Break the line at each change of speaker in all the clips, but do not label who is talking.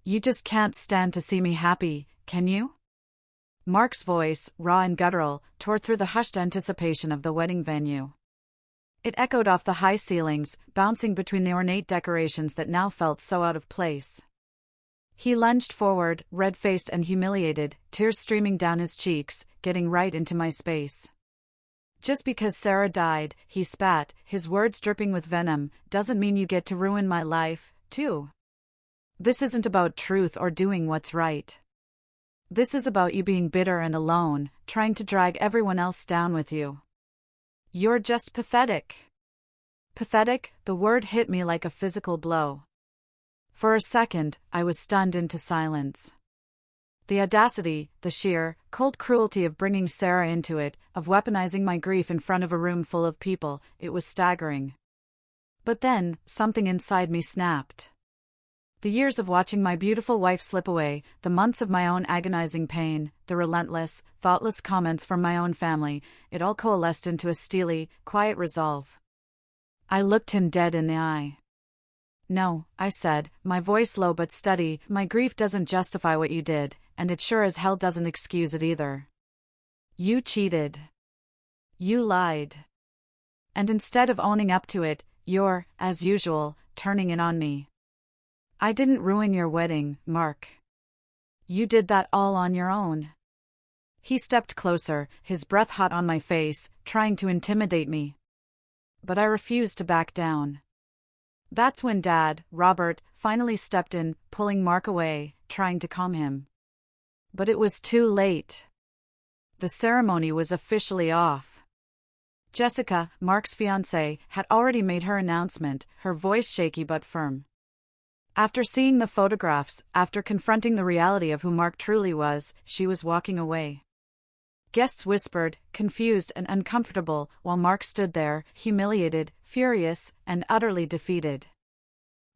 You just can't stand to see me happy, can you? Mark's voice, raw and guttural, tore through the hushed anticipation of the wedding venue. It echoed off the high ceilings, bouncing between the ornate decorations that now felt so out of place. He lunged forward, red-faced and humiliated, tears streaming down his cheeks, getting right into my space. Just because Sarah died, he spat, his words dripping with venom, doesn't mean you get to ruin my life, too. This isn't about truth or doing what's right. This is about you being bitter and alone, trying to drag everyone else down with you. You're just pathetic. Pathetic, the word hit me like a physical blow. For a second, I was stunned into silence. The audacity, the sheer, cold cruelty of bringing Sarah into it, of weaponizing my grief in front of a room full of people, it was staggering. But then, something inside me snapped. The years of watching my beautiful wife slip away, the months of my own agonizing pain, the relentless, thoughtless comments from my own family, it all coalesced into a steely, quiet resolve. I looked him dead in the eye. No, I said, my voice low but steady, my grief doesn't justify what you did, and it sure as hell doesn't excuse it either. You cheated. You lied. And instead of owning up to it, you're, as usual, turning it on me. I didn't ruin your wedding, Mark. You did that all on your own. He stepped closer, his breath hot on my face, trying to intimidate me. But I refused to back down. That's when Dad, Robert, finally stepped in, pulling Mark away, trying to calm him. But it was too late. The ceremony was officially off. Jessica, Mark's fiancée, had already made her announcement, her voice shaky but firm. After seeing the photographs, after confronting the reality of who Mark truly was, she was walking away. Guests whispered, confused and uncomfortable, while Mark stood there, humiliated, furious, and utterly defeated.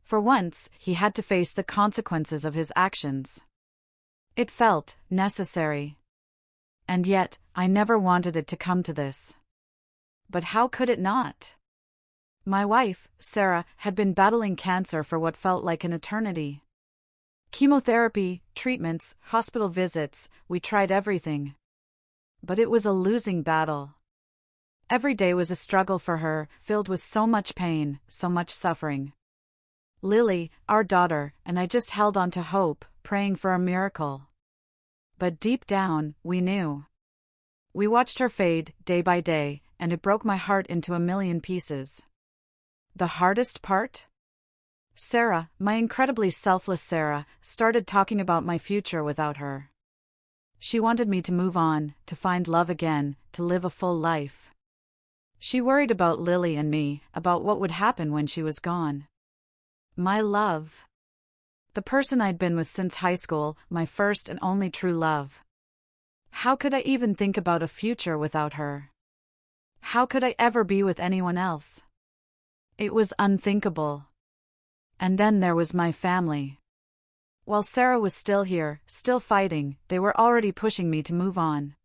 For once, he had to face the consequences of his actions. It felt necessary. And yet, I never wanted it to come to this. But how could it not? My wife, Sarah, had been battling cancer for what felt like an eternity. Chemotherapy, treatments, hospital visits, we tried everything. But it was a losing battle. Every day was a struggle for her, filled with so much pain, so much suffering. Lily, our daughter, and I just held on to hope, praying for a miracle. But deep down, we knew. We watched her fade, day by day, and it broke my heart into a million pieces. The hardest part? Sarah, my incredibly selfless Sarah, started talking about my future without her. She wanted me to move on, to find love again, to live a full life. She worried about Lily and me, about what would happen when she was gone. My love. The person I'd been with since high school, my first and only true love. How could I even think about a future without her? How could I ever be with anyone else? It was unthinkable. And then there was my family. While Sarah was still here, still fighting, they were already pushing me to move on.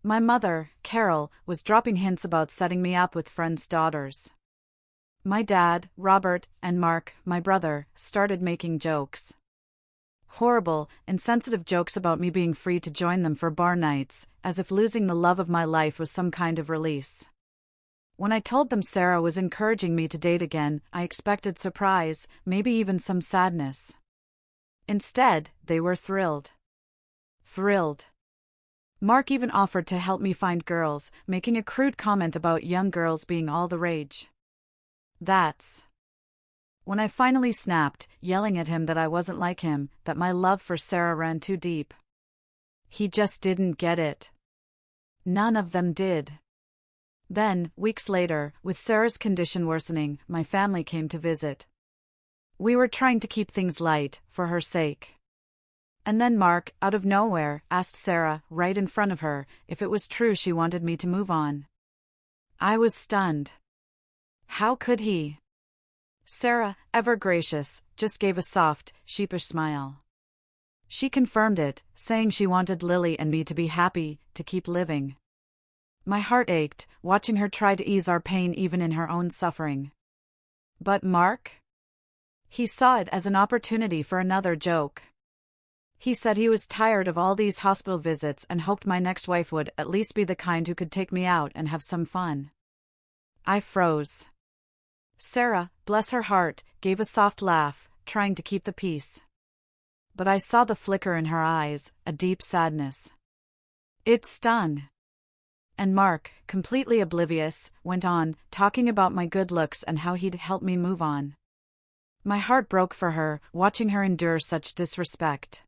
My mother, Carol, was dropping hints about setting me up with friends' daughters. My dad, Robert, and Mark, my brother, started making jokes. Horrible, insensitive jokes about me being free to join them for bar nights, as if losing the love of my life was some kind of release. When I told them Sarah was encouraging me to date again, I expected surprise, maybe even some sadness. Instead, they were thrilled. Thrilled. Mark even offered to help me find girls, making a crude comment about young girls being all the rage. That's when I finally snapped, yelling at him that I wasn't like him, that my love for Sarah ran too deep. He just didn't get it. None of them did. Then, weeks later, with Sarah's condition worsening, my family came to visit. We were trying to keep things light, for her sake. And then Mark, out of nowhere, asked Sarah, right in front of her, if it was true she wanted me to move on. I was stunned. How could he? Sarah, ever gracious, just gave a soft, sheepish smile. She confirmed it, saying she wanted Lily and me to be happy, to keep living. My heart ached, watching her try to ease our pain even in her own suffering. But Mark? He saw it as an opportunity for another joke. He said he was tired of all these hospital visits and hoped my next wife would at least be the kind who could take me out and have some fun. I froze. Sarah, bless her heart, gave a soft laugh, trying to keep the peace. But I saw the flicker in her eyes, a deep sadness. It stung. And Mark, completely oblivious, went on, talking about my good looks and how he'd help me move on. My heart broke for her, watching her endure such disrespect.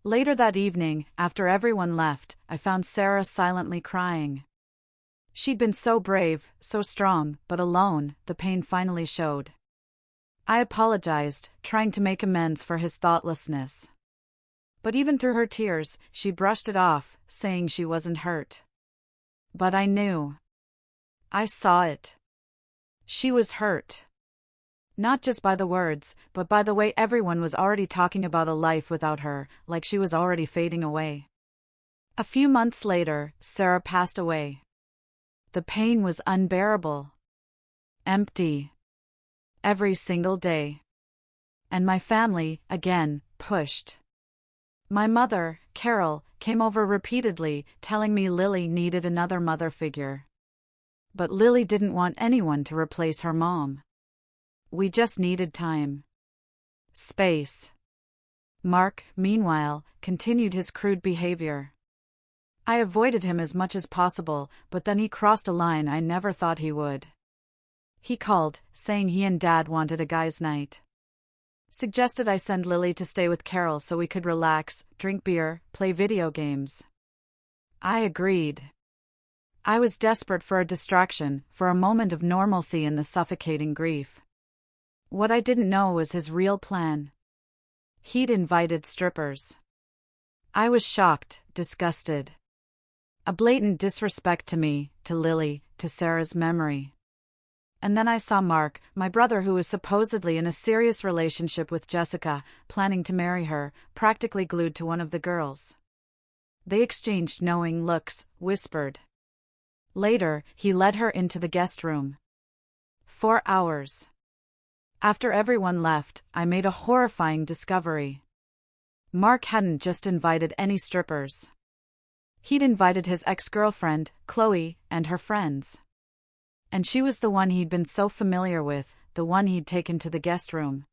Later that evening, after everyone left, I found Sarah silently crying. She'd been so brave, so strong, but alone, the pain finally showed. I apologized, trying to make amends for his thoughtlessness. But even through her tears, she brushed it off, saying she wasn't hurt. But I knew. I saw it. She was hurt. Not just by the words, but by the way everyone was already talking about a life without her, like she was already fading away. A few months later, Sarah passed away. The pain was unbearable. Empty. Every single day. And my family, again, pushed. My mother, Carol, came over repeatedly, telling me Lily needed another mother figure. But Lily didn't want anyone to replace her mom. We just needed time. Space. Mark, meanwhile, continued his crude behavior. I avoided him as much as possible, but then he crossed a line I never thought he would. He called, saying he and Dad wanted a guys' night. Suggested I send Lily to stay with Carol so we could relax, drink beer, play video games. I agreed. I was desperate for a distraction, for a moment of normalcy in the suffocating grief. What I didn't know was his real plan. He'd invited strippers. I was shocked, disgusted. A blatant disrespect to me, to Lily, to Sarah's memory. And then I saw Mark, my brother who was supposedly in a serious relationship with Jessica, planning to marry her, practically glued to one of the girls. They exchanged knowing looks, whispered. Later, he led her into the guest room. 4 hours. After everyone left, I made a horrifying discovery. Mark hadn't just invited any strippers. He'd invited his ex-girlfriend, Chloe, and her friends. And she was the one he'd been so familiar with, the one he'd taken to the guest room.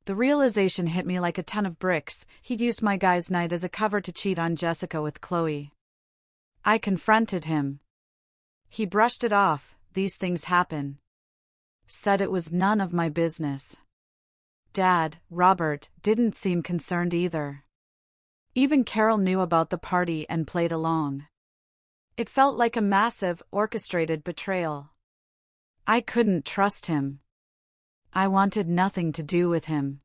The realization hit me like a ton of bricks. He'd used my guys' night as a cover to cheat on Jessica with Chloe. I confronted him. He brushed it off, these things happen. Said it was none of my business. Dad, Robert, didn't seem concerned either. Even Carol knew about the party and played along. It felt like a massive, orchestrated betrayal. I couldn't trust him. I wanted nothing to do with him.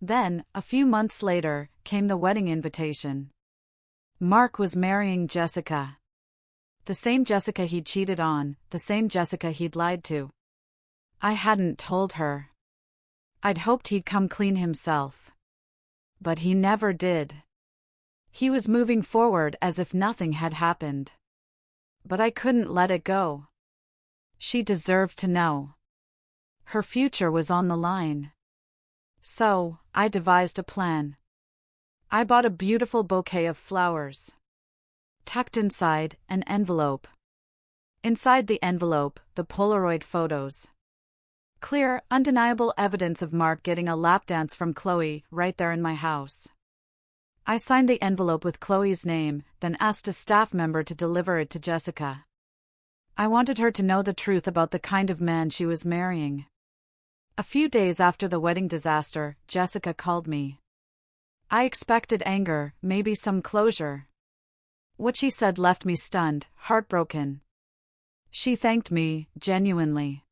Then, a few months later, came the wedding invitation. Mark was marrying Jessica. The same Jessica he'd cheated on, the same Jessica he'd lied to. I hadn't told her. I'd hoped he'd come clean himself. But he never did. He was moving forward as if nothing had happened. But I couldn't let it go. She deserved to know. Her future was on the line. So, I devised a plan. I bought a beautiful bouquet of flowers. Tucked inside, an envelope. Inside the envelope, the Polaroid photos. Clear, undeniable evidence of Mark getting a lap dance from Chloe, right there in my house. I signed the envelope with Chloe's name, then asked a staff member to deliver it to Jessica. I wanted her to know the truth about the kind of man she was marrying. A few days after the wedding disaster, Jessica called me. I expected anger, maybe some closure. What she said left me stunned, heartbroken. She thanked me, genuinely.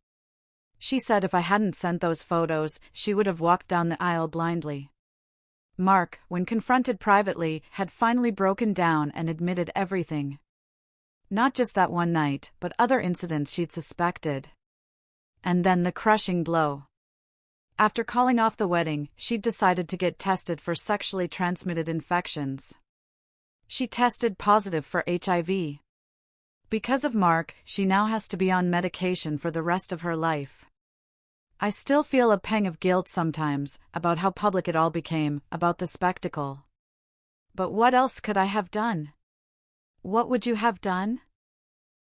She said if I hadn't sent those photos, she would have walked down the aisle blindly. Mark, when confronted privately, had finally broken down and admitted everything. Not just that one night, but other incidents she'd suspected. And then the crushing blow. After calling off the wedding, she'd decided to get tested for sexually transmitted infections. She tested positive for HIV. Because of Mark, she now has to be on medication for the rest of her life. I still feel a pang of guilt sometimes, about how public it all became, about the spectacle. But what else could I have done? What would you have done?